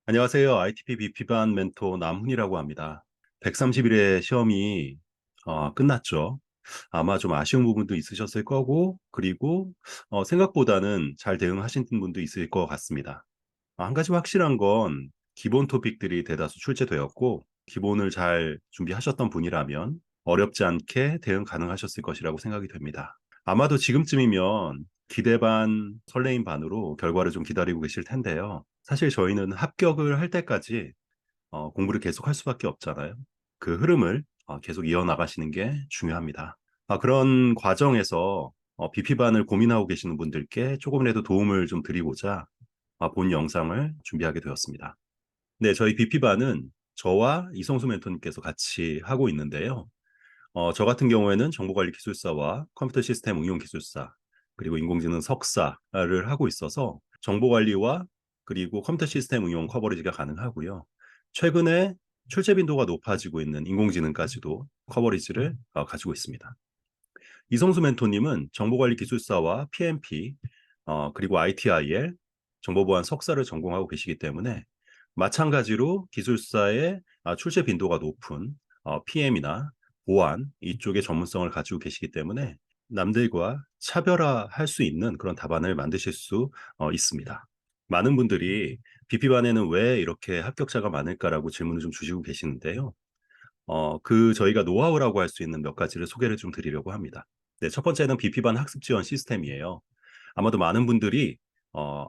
안녕하세요. ITP BP반 멘토 남훈이라고 합니다. 130일의 시험이 끝났죠. 아마 좀 아쉬운 부분도 있으셨을 거고, 그리고 생각보다는 잘 대응하신 분도 있을 것 같습니다. 한 가지 확실한 건 기본 토픽들이 대다수 출제되었고, 기본을 잘 준비하셨던 분이라면 어렵지 않게 대응 가능하셨을 것이라고 생각이 됩니다. 아마도 지금쯤이면 기대 반, 설레임 반으로 결과를 좀 기다리고 계실 텐데요. 사실 저희는 합격을 할 때까지 공부를 계속 할 수밖에 없잖아요. 그 흐름을 계속 이어나가시는 게 중요합니다. 그런 과정에서 BP반을 고민하고 계시는 분들께 조금이라도 도움을 좀 드리고자 본 영상을 준비하게 되었습니다. 네, 저희 BP반은 저와 이성수 멘토님께서 같이 하고 있는데요. 저 같은 경우에는 정보관리 기술사와 컴퓨터 시스템 응용 기술사, 그리고 인공지능 석사를 하고 있어서 정보관리와 그리고 컴퓨터 시스템 응용 커버리지가 가능하고요. 최근에 출제 빈도가 높아지고 있는 인공지능까지도 커버리지를 가지고 있습니다. 이성수 멘토님은 정보관리 기술사와 PMP, 그리고 ITIL, 정보보안 석사를 전공하고 계시기 때문에 마찬가지로 기술사의 출제 빈도가 높은 PM이나 보안 이쪽의 전문성을 가지고 계시기 때문에 남들과 차별화할 수 있는 그런 답안을 만드실 수 있습니다. 많은 분들이 BP반에는 왜 이렇게 합격자가 많을까라고 질문을 좀 주시고 계시는데요. 저희가 노하우라고 할 수 있는 몇 가지를 소개를 좀 드리려고 합니다. 네, 첫 번째는 BP반 학습 지원 시스템이에요. 아마도 많은 분들이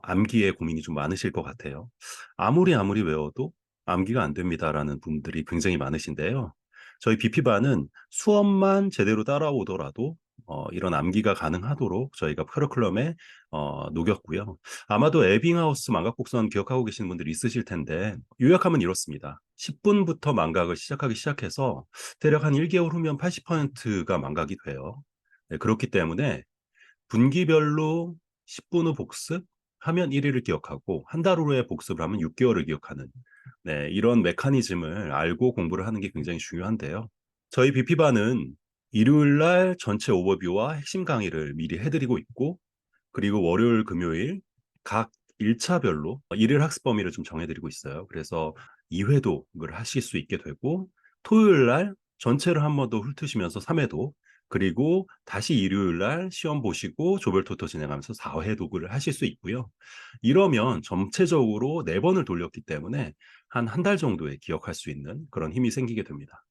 암기에 고민이 좀 많으실 것 같아요. 아무리 외워도 암기가 안 됩니다라는 분들이 굉장히 많으신데요. 저희 BP반은 수업만 제대로 따라오더라도 이런 암기가 가능하도록 저희가 커리큘럼에 녹였고요. 아마도 에빙하우스 망각곡선 기억하고 계시는 분들이 있으실 텐데 요약하면 이렇습니다. 10분부터 망각을 시작하기 시작해서 대략 한 1개월 후면 80%가 망각이 돼요. 네, 그렇기 때문에 분기별로 10분 후 복습하면 1일을 기억하고 한 달 후에 복습을 하면 6개월을 기억하는 이런 메커니즘을 알고 공부를 하는 게 굉장히 중요한데요. 저희 BP반은 일요일 날 전체 오버뷰와 핵심 강의를 미리 해드리고 있고 그리고 월요일, 금요일 각 일차별로 일일 학습 범위를 좀 정해드리고 있어요. 그래서 2회독을 하실 수 있게 되고 토요일 날 전체를 한 번 더 훑으시면서 3회독 그리고 다시 일요일 날 시험 보시고 조별 토토 진행하면서 4회독을 하실 수 있고요. 이러면 전체적으로 4번을 돌렸기 때문에 한 달 정도에 기억할 수 있는 그런 힘이 생기게 됩니다.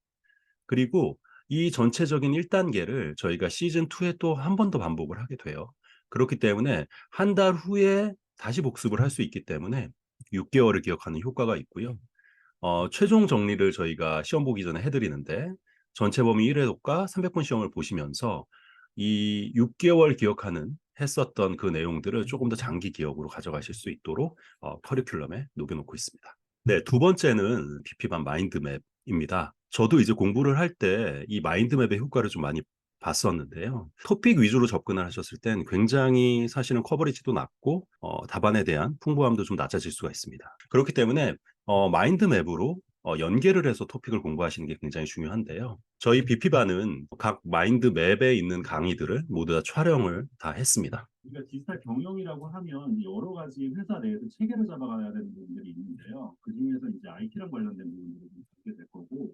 그리고 이 전체적인 1단계를 저희가 시즌 2에 또 한 번 더 반복을 하게 돼요. 그렇기 때문에 한 달 후에 다시 복습을 할 수 있기 때문에 6개월을 기억하는 효과가 있고요. 최종 정리를 저희가 시험 보기 전에 해드리는데 전체 범위 1회독과 300분 시험을 보시면서 이 6개월 기억하는 했었던 그 내용들을 조금 더 장기 기억으로 가져가실 수 있도록 커리큘럼에 녹여놓고 있습니다. 네, 두 번째는 BP반 마인드맵입니다. 저도 이제 공부를 할 때 이 마인드맵의 효과를 좀 많이 봤었는데요. 토픽 위주로 접근을 하셨을 땐 굉장히 사실은 커버리지도 낮고 답안에 대한 풍부함도 좀 낮아질 수가 있습니다. 그렇기 때문에 마인드맵으로 연계를 해서 토픽을 공부하시는 게 굉장히 중요한데요. 저희 BP반은 각 마인드맵에 있는 강의들을 모두 다 촬영을 다 했습니다. 우리가 디지털 경영이라고 하면 여러 가지 회사 내에서 체계를 잡아가야 되는 부분들이 있는데요. 그 중에서 이제 IT랑 관련된 부분들을 좀 다루게 될 거고,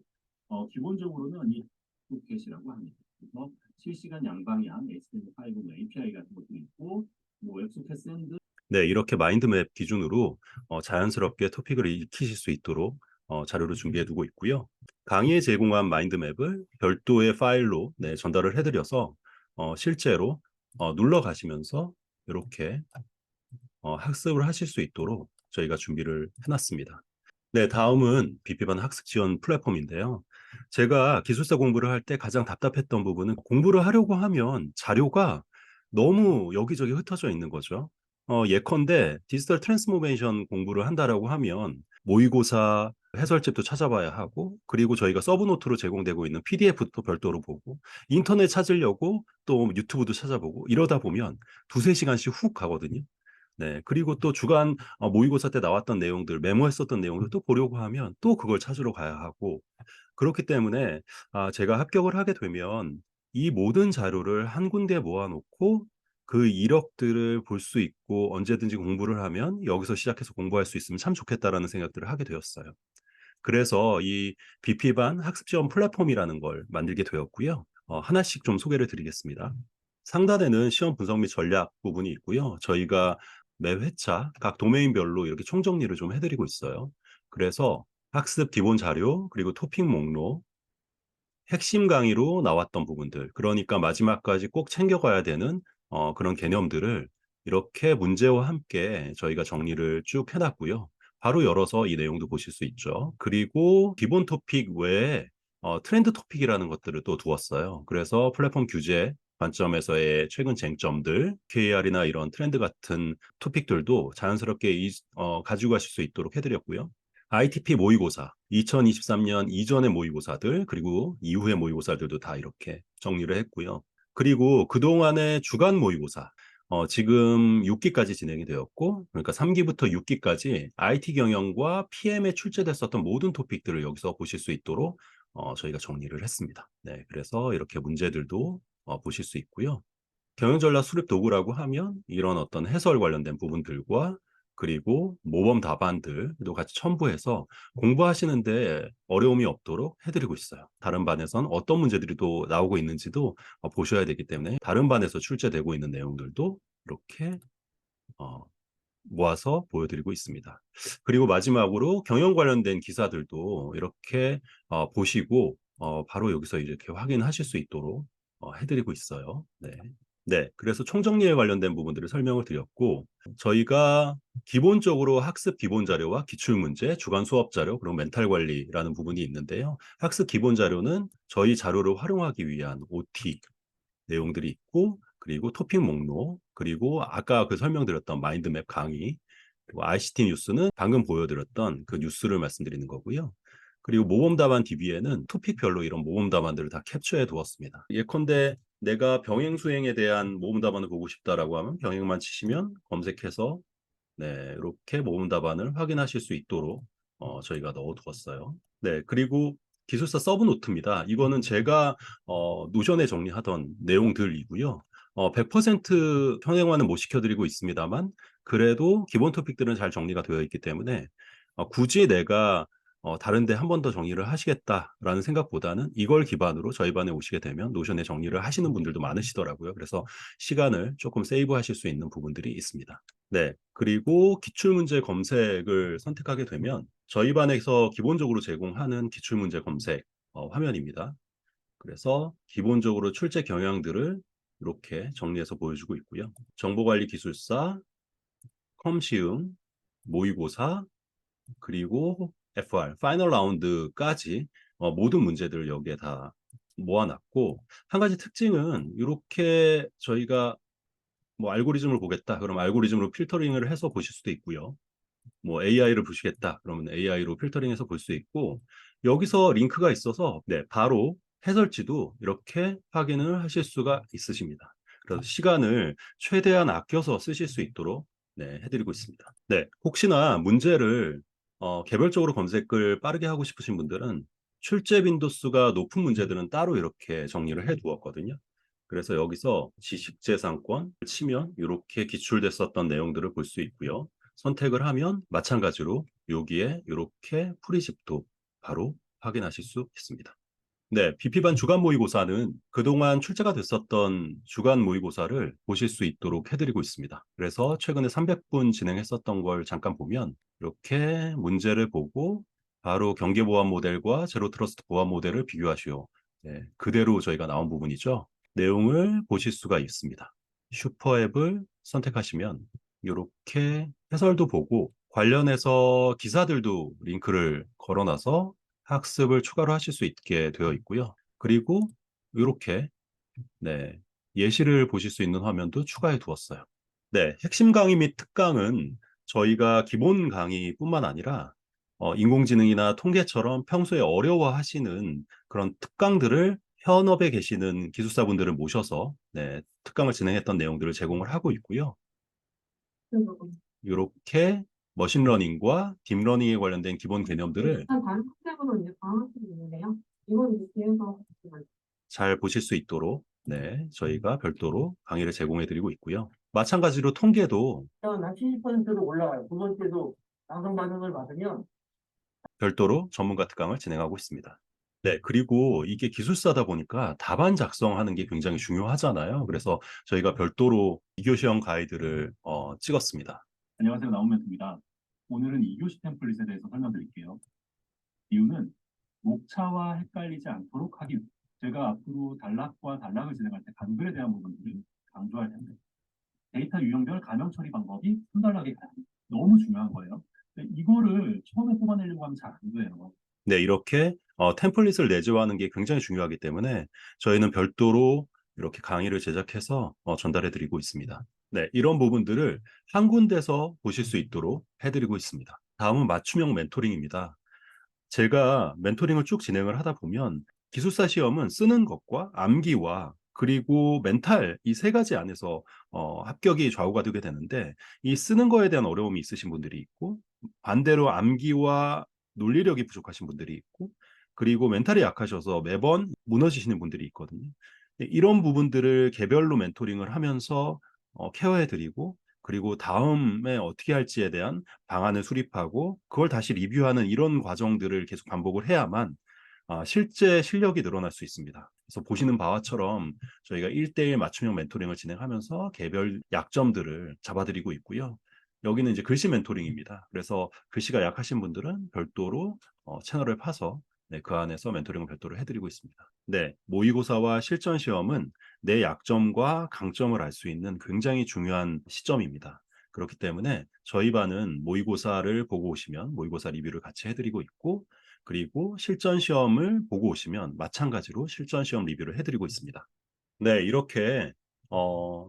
기본적으로는 이 푸켓이라고 합니다. 그래서 실시간 양방향 HTML5 API 같은 것도 있고, 뭐 웹소켓 샌드. 네, 이렇게 마인드맵 기준으로 자연스럽게 토픽을 익히실 수 있도록 자료를 준비해 두고 있고요. 강의에 제공한 마인드맵을 별도의 파일로 전달을 해드려서 실제로 눌러 가시면서 이렇게 학습을 하실 수 있도록 저희가 준비를 해놨습니다. 네, 다음은 BP반 학습 지원 플랫폼인데요. 제가 기술사 공부를 할 때 가장 답답했던 부분은 공부를 하려고 하면 자료가 너무 여기저기 흩어져 있는 거죠. 예컨대 디지털 트랜스포메이션 공부를 한다라고 하면 모의고사 해설집도 찾아봐야 하고 그리고 저희가 서브노트로 제공되고 있는 PDF도 별도로 보고 인터넷 찾으려고 또 유튜브도 찾아보고 이러다 보면 두세 시간씩 훅 가거든요. 네. 그리고 또 주간 모의고사 때 나왔던 내용들, 메모했었던 내용들 또 보려고 하면 또 그걸 찾으러 가야 하고 그렇기 때문에 제가 합격을 하게 되면 이 모든 자료를 한 군데 모아 놓고 그 이력들을 볼 수 있고 언제든지 공부를 하면 여기서 시작해서 공부할 수 있으면 참 좋겠다라는 생각들을 하게 되었어요. 그래서 이 BP반 학습지원 플랫폼이라는 걸 만들게 되었고요. 하나씩 좀 소개를 드리겠습니다. 상단에는 시험 분석 및 전략 부분이 있고요. 저희가 매 회차 각 도메인별로 이렇게 총정리를 좀 해드리고 있어요. 그래서 학습 기본 자료, 그리고 토픽 목록, 핵심 강의로 나왔던 부분들, 그러니까 마지막까지 꼭 챙겨가야 되는 그런 개념들을 이렇게 문제와 함께 저희가 정리를 쭉 해놨고요. 바로 열어서 이 내용도 보실 수 있죠. 그리고 기본 토픽 외에 트렌드 토픽이라는 것들을 또 두었어요. 그래서 플랫폼 규제 관점에서의 최근 쟁점들, KR이나 이런 트렌드 같은 토픽들도 자연스럽게 가지고 가실 수 있도록 해드렸고요. ITP 모의고사, 2023년 이전의 모의고사들, 그리고 이후의 모의고사들도 다 이렇게 정리를 했고요. 그리고 그동안의 주간 모의고사, 지금 6기까지 진행이 되었고, 그러니까 3기부터 6기까지 IT 경영과 PM에 출제됐었던 모든 토픽들을 여기서 보실 수 있도록 저희가 정리를 했습니다. 네, 그래서 이렇게 문제들도 보실 수 있고요. 경영전략 수립 도구라고 하면 이런 어떤 해설 관련된 부분들과 그리고 모범 답안들도 같이 첨부해서 공부하시는데 어려움이 없도록 해드리고 있어요. 다른 반에선 어떤 문제들이 또 나오고 있는지도 보셔야 되기 때문에 다른 반에서 출제되고 있는 내용들도 이렇게 어, 모아서 보여드리고 있습니다. 그리고 마지막으로 경영 관련된 기사들도 이렇게 보시고 바로 여기서 이렇게 확인하실 수 있도록 해드리고 있어요. 네. 네, 그래서 총정리에 관련된 부분들을 설명을 드렸고, 저희가 기본적으로 학습 기본 자료와 기출문제, 주간 수업 자료, 그리고 멘탈 관리라는 부분이 있는데요. 학습 기본 자료는 저희 자료를 활용하기 위한 OT 내용들이 있고, 그리고 토픽 목록, 그리고 아까 그 설명드렸던 마인드맵 강의, 그리고 ICT 뉴스는 방금 보여드렸던 그 뉴스를 말씀드리는 거고요. 그리고 모범 답안 DB에는 토픽별로 이런 모범 답안들을 다 캡처해 두었습니다. 예컨대 내가 병행 수행에 대한 모범 답안을 보고 싶다라고 하면 병행만 치시면 검색해서 네, 이렇게 모범 답안을 확인하실 수 있도록 저희가 넣어두었어요. 네, 그리고 기술사 서브 노트입니다. 이거는 제가 노션에 정리하던 내용들이고요. 100% 현행화는 못 시켜드리고 있습니다만 그래도 기본 토픽들은 잘 정리가 되어 있기 때문에 굳이 내가 다른데 한 번 더 정리를 하시겠다라는 생각보다는 이걸 기반으로 저희 반에 오시게 되면 노션에 정리를 하시는 분들도 많으시더라고요. 그래서 시간을 조금 세이브하실 수 있는 부분들이 있습니다. 네. 그리고 기출문제 검색을 선택하게 되면 저희 반에서 기본적으로 제공하는 기출문제 검색 화면입니다. 그래서 기본적으로 출제 경향들을 이렇게 정리해서 보여주고 있고요. 정보관리 기술사, 컴시움, 모의고사, 그리고 FR, 파이널 라운드까지 모든 문제들을 여기에 다 모아놨고 한 가지 특징은 이렇게 저희가 뭐 알고리즘을 보겠다. 그럼 알고리즘으로 필터링을 해서 보실 수도 있고요. 뭐 AI를 보시겠다. 그러면 AI로 필터링해서 볼 수 있고 여기서 링크가 있어서 네, 바로 해설지도 이렇게 확인을 하실 수가 있으십니다. 그래서 시간을 최대한 아껴서 쓰실 수 있도록 네, 해드리고 있습니다. 네, 혹시나 문제를 개별적으로 검색을 빠르게 하고 싶으신 분들은 출제 빈도수가 높은 문제들은 따로 이렇게 정리를 해 두었거든요. 그래서 여기서 지식재산권 치면 이렇게 기출됐었던 내용들을 볼 수 있고요. 선택을 하면 마찬가지로 여기에 이렇게 프리집도 바로 확인하실 수 있습니다. 네, BP반 주간 모의고사는 그동안 출제가 됐었던 주간 모의고사를 보실 수 있도록 해드리고 있습니다. 그래서 최근에 300분 진행했었던 걸 잠깐 보면 이렇게 문제를 보고 바로 경계보안 모델과 제로 트러스트 보안 모델을 비교하시오. 네, 그대로 저희가 나온 부분이죠. 내용을 보실 수가 있습니다. 슈퍼앱을 선택하시면 이렇게 해설도 보고 관련해서 기사들도 링크를 걸어놔서 학습을 추가로 하실 수 있게 되어 있고요. 그리고 이렇게 네, 예시를 보실 수 있는 화면도 추가해 두었어요. 네, 핵심 강의 및 특강은 저희가 기본 강의뿐만 아니라 인공지능이나 통계처럼 평소에 어려워하시는 그런 특강들을 현업에 계시는 기술사분들을 모셔서 네, 특강을 진행했던 내용들을 제공을 하고 있고요. 이렇게 머신러닝과 딥러닝에 관련된 기본 개념들을 비슷한 다른 컨셉으로 이제 방학식이 있는데요. 이건 이제 뒤에서 잘 보실 수 있도록 네, 저희가 별도로 강의를 제공해드리고 있고요. 마찬가지로 통계도 한 70%로 올라가요. 두 번째도 방송 반응을 받으면 별도로 전문가 특강을 진행하고 있습니다. 네, 그리고 이게 기술사다 보니까 답안 작성하는 게 굉장히 중요하잖아요. 그래서 저희가 별도로 2교시형 가이드를 찍었습니다. 안녕하세요. 나온멘토입니다. 오늘은 2교시 템플릿에 대해서 설명드릴게요. 이유는 목차와 헷갈리지 않도록 하기 위해 제가 앞으로 단락과 단락을 진행할 때 간글에 대한 부분들을 강조할 텐데 데이터 유형별 가명 처리 방법이 순단락에 가요. 너무 중요한 거예요. 근데 이거를 처음에 뽑아내려고 하면 잘 안 돼요. 네, 이렇게 템플릿을 내재화하는 게 굉장히 중요하기 때문에 저희는 별도로 이렇게 강의를 제작해서 전달해 드리고 있습니다. 네, 이런 부분들을 한 군데서 보실 수 있도록 해드리고 있습니다. 다음은 맞춤형 멘토링입니다. 제가 멘토링을 쭉 진행을 하다 보면 기술사 시험은 쓰는 것과 암기와 그리고 멘탈 이 세 가지 안에서 합격이 좌우가 되게 되는데 이 쓰는 거에 대한 어려움이 있으신 분들이 있고 반대로 암기와 논리력이 부족하신 분들이 있고 그리고 멘탈이 약하셔서 매번 무너지시는 분들이 있거든요. 이런 부분들을 개별로 멘토링을 하면서 케어해드리고 그리고 다음에 어떻게 할지에 대한 방안을 수립하고 그걸 다시 리뷰하는 이런 과정들을 계속 반복을 해야만 실제 실력이 늘어날 수 있습니다. 그래서 보시는 바와처럼 저희가 1대1 맞춤형 멘토링을 진행하면서 개별 약점들을 잡아드리고 있고요. 여기는 이제 글씨 멘토링입니다. 그래서 글씨가 약하신 분들은 별도로 채널을 파서 네, 그 안에서 멘토링을 별도로 해드리고 있습니다. 네, 모의고사와 실전 시험은 내 약점과 강점을 알 수 있는 굉장히 중요한 시점입니다. 그렇기 때문에 저희 반은 모의고사를 보고 오시면 모의고사 리뷰를 같이 해드리고 있고 그리고 실전 시험을 보고 오시면 마찬가지로 실전 시험 리뷰를 해드리고 있습니다. 네, 이렇게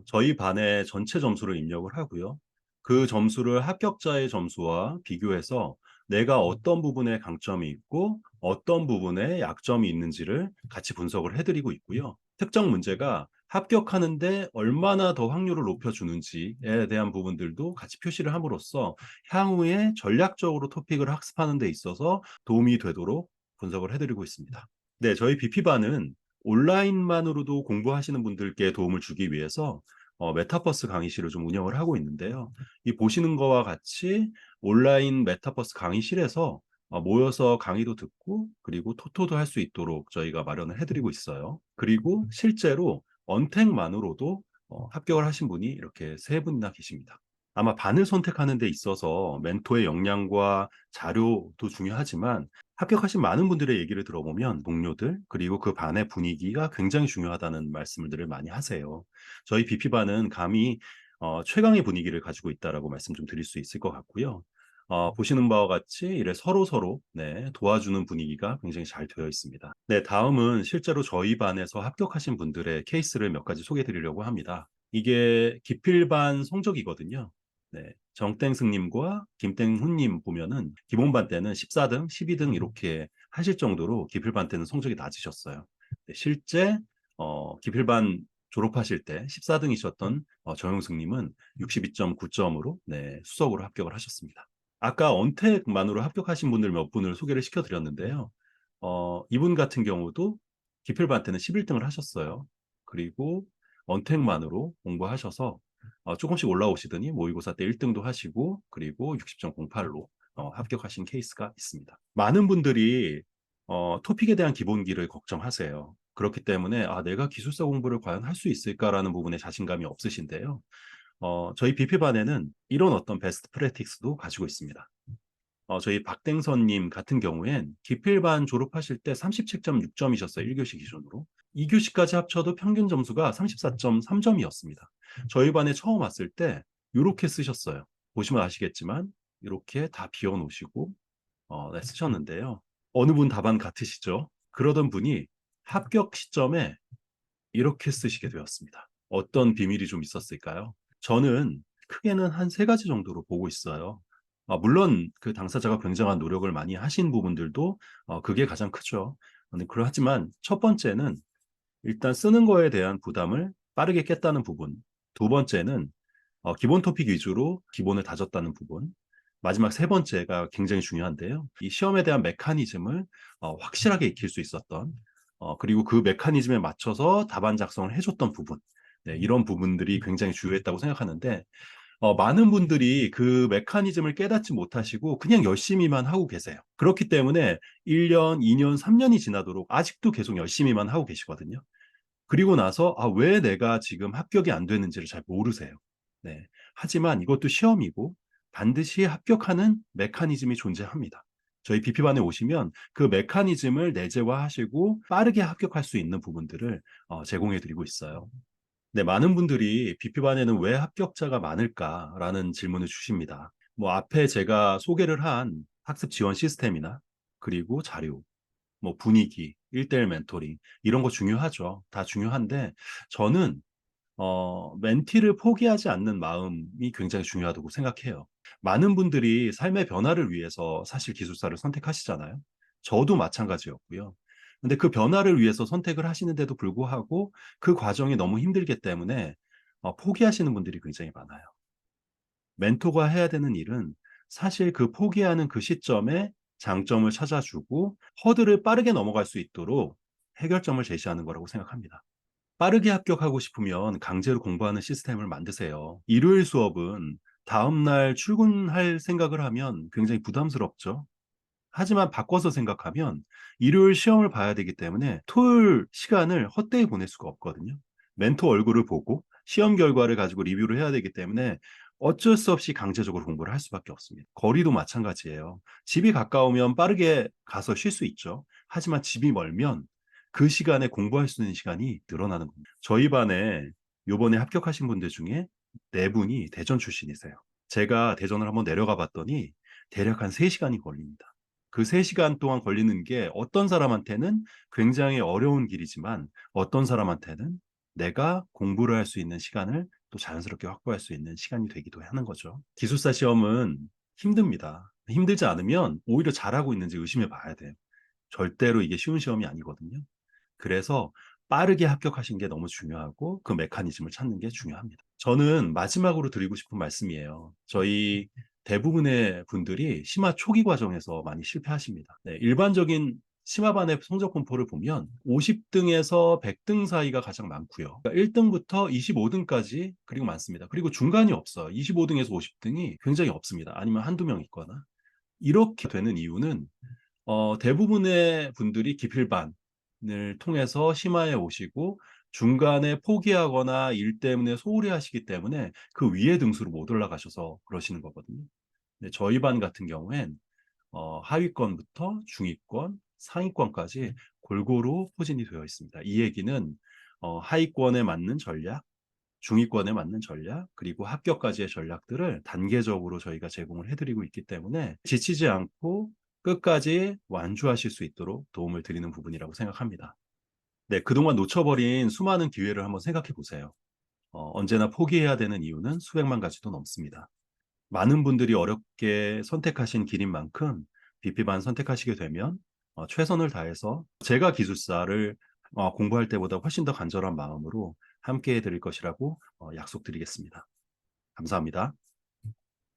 저희 반의 전체 점수를 입력을 하고요. 그 점수를 합격자의 점수와 비교해서 내가 어떤 부분에 강점이 있고 어떤 부분에 약점이 있는지를 같이 분석을 해드리고 있고요. 특정 문제가 합격하는데 얼마나 더 확률을 높여주는지에 대한 부분들도 같이 표시를 함으로써 향후에 전략적으로 토픽을 학습하는 데 있어서 도움이 되도록 분석을 해드리고 있습니다. 네, 저희 BP반은 온라인만으로도 공부하시는 분들께 도움을 주기 위해서 메타버스 강의실을 좀 운영을 하고 있는데요. 이 보시는 거와 같이 온라인 메타버스 강의실에서 모여서 강의도 듣고 그리고 토토도 할 수 있도록 저희가 마련을 해드리고 있어요. 그리고 실제로 언택만으로도 합격을 하신 분이 이렇게 세 분이나 계십니다. 아마 반을 선택하는 데 있어서 멘토의 역량과 자료도 중요하지만 합격하신 많은 분들의 얘기를 들어보면 동료들 그리고 그 반의 분위기가 굉장히 중요하다는 말씀들을 많이 하세요. 저희 BP반은 감히 최강의 분위기를 가지고 있다라고 말씀 좀 드릴 수 있을 것 같고요. 보시는 바와 같이 이래 서로 네, 도와주는 분위기가 굉장히 잘 되어 있습니다. 네, 다음은 실제로 저희 반에서 합격하신 분들의 케이스를 몇 가지 소개해 드리려고 합니다. 이게 기필반 성적이거든요. 네, 정땡승님과 김땡훈님 보면은 기본반 때는 14등, 12등 이렇게 하실 정도로 기필반 때는 성적이 낮으셨어요. 네, 실제 기필반 졸업하실 때 14등이셨던 정용승님은 62.9점으로 네, 수석으로 합격을 하셨습니다. 아까 언택만으로 합격하신 분들 몇 분을 소개를 시켜드렸는데요. 이분 같은 경우도 기필반 때는 11등을 하셨어요. 그리고 언택만으로 공부하셔서 조금씩 올라오시더니 모의고사 때 1등도 하시고 그리고 60.08로 합격하신 케이스가 있습니다. 많은 분들이 토픽에 대한 기본기를 걱정하세요. 그렇기 때문에 내가 기술사 공부를 과연 할 수 있을까라는 부분에 자신감이 없으신데요. 저희 BP반에는 이런 어떤 베스트 프랙티스도 가지고 있습니다. 저희 박땡선님 같은 경우엔 기필반 졸업하실 때 37.6점이셨어요. 1교시 기준으로. 2교시까지 합쳐도 평균 점수가 34.3점이었습니다. 저희 반에 처음 왔을 때 이렇게 쓰셨어요. 보시면 아시겠지만 이렇게 다 비워놓으시고 네, 쓰셨는데요. 어느 분 답안 같으시죠? 그러던 분이 합격 시점에 이렇게 쓰시게 되었습니다. 어떤 비밀이 좀 있었을까요? 저는 크게는 한 세 가지 정도로 보고 있어요. 물론 그 당사자가 굉장한 노력을 많이 하신 부분들도 그게 가장 크죠. 그렇지만 첫 번째는 일단 쓰는 거에 대한 부담을 빠르게 깼다는 부분. 두 번째는 기본 토픽 위주로 기본을 다졌다는 부분. 마지막 세 번째가 굉장히 중요한데요. 이 시험에 대한 메커니즘을 확실하게 익힐 수 있었던 그리고 그 메커니즘에 맞춰서 답안 작성을 해줬던 부분. 네, 이런 부분들이 굉장히 중요했다고 생각하는데, 많은 분들이 그 메커니즘을 깨닫지 못하시고 그냥 열심히만 하고 계세요. 그렇기 때문에 1년, 2년, 3년이 지나도록 아직도 계속 열심히만 하고 계시거든요. 그리고 나서 왜 내가 지금 합격이 안 되는지를 잘 모르세요. 네. 하지만 이것도 시험이고 반드시 합격하는 메커니즘이 존재합니다. 저희 BP반에 오시면 그 메커니즘을 내재화하시고 빠르게 합격할 수 있는 부분들을 제공해 드리고 있어요. 네, 많은 분들이 BP반에는 왜 합격자가 많을까라는 질문을 주십니다. 뭐 앞에 제가 소개를 한 학습 지원 시스템이나 그리고 자료, 뭐 분위기, 1대1 멘토링 이런 거 중요하죠. 다 중요한데 저는 멘티를 포기하지 않는 마음이 굉장히 중요하다고 생각해요. 많은 분들이 삶의 변화를 위해서 사실 기술사를 선택하시잖아요. 저도 마찬가지였고요. 근데 그 변화를 위해서 선택을 하시는데도 불구하고 그 과정이 너무 힘들기 때문에 포기하시는 분들이 굉장히 많아요. 멘토가 해야 되는 일은 사실 그 포기하는 그 시점에 장점을 찾아주고 허들을 빠르게 넘어갈 수 있도록 해결점을 제시하는 거라고 생각합니다. 빠르게 합격하고 싶으면 강제로 공부하는 시스템을 만드세요. 일요일 수업은 다음날 출근할 생각을 하면 굉장히 부담스럽죠. 하지만 바꿔서 생각하면 일요일 시험을 봐야 되기 때문에 토요일 시간을 헛되이 보낼 수가 없거든요. 멘토 얼굴을 보고 시험 결과를 가지고 리뷰를 해야 되기 때문에 어쩔 수 없이 강제적으로 공부를 할 수밖에 없습니다. 거리도 마찬가지예요. 집이 가까우면 빠르게 가서 쉴 수 있죠. 하지만 집이 멀면 그 시간에 공부할 수 있는 시간이 늘어나는 겁니다. 저희 반에 요번에 합격하신 분들 중에 네 분이 대전 출신이세요. 제가 대전을 한번 내려가 봤더니 대략 한 3시간이 걸립니다. 그 3시간 동안 걸리는 게 어떤 사람한테는 굉장히 어려운 길이지만 어떤 사람한테는 내가 공부를 할 수 있는 시간을 또 자연스럽게 확보할 수 있는 시간이 되기도 하는 거죠. 기술사 시험은 힘듭니다. 힘들지 않으면 오히려 잘하고 있는지 의심해 봐야 돼요. 절대로 이게 쉬운 시험이 아니거든요. 그래서 빠르게 합격하신 게 너무 중요하고 그 메커니즘을 찾는 게 중요합니다. 저는 마지막으로 드리고 싶은 말씀이에요. 저희 대부분의 분들이 심화 초기 과정에서 많이 실패하십니다. 네, 일반적인 심화반의 성적 분포를 보면 50등에서 100등 사이가 가장 많고요. 1등부터 25등까지 그리고 많습니다. 그리고 중간이 없어요. 25등에서 50등이 굉장히 없습니다. 아니면 한두 명 있거나. 이렇게 되는 이유는 대부분의 분들이 기필반을 통해서 심화에 오시고 중간에 포기하거나 일 때문에 소홀히 하시기 때문에 그 위에 등수로 못 올라가셔서 그러시는 거거든요. 근데 저희 반 같은 경우엔 하위권부터 중위권, 상위권까지 골고루 포진이 되어 있습니다. 이 얘기는 하위권에 맞는 전략, 중위권에 맞는 전략, 그리고 합격까지의 전략들을 단계적으로 저희가 제공을 해드리고 있기 때문에 지치지 않고 끝까지 완주하실 수 있도록 도움을 드리는 부분이라고 생각합니다. 네, 그동안 놓쳐버린 수많은 기회를 한번 생각해 보세요. 언제나 포기해야 되는 이유는 수백만 가지도 넘습니다. 많은 분들이 어렵게 선택하신 길인 만큼 BP반 선택하시게 되면 최선을 다해서 제가 기술사를 공부할 때보다 훨씬 더 간절한 마음으로 함께 해드릴 것이라고 약속드리겠습니다. 감사합니다.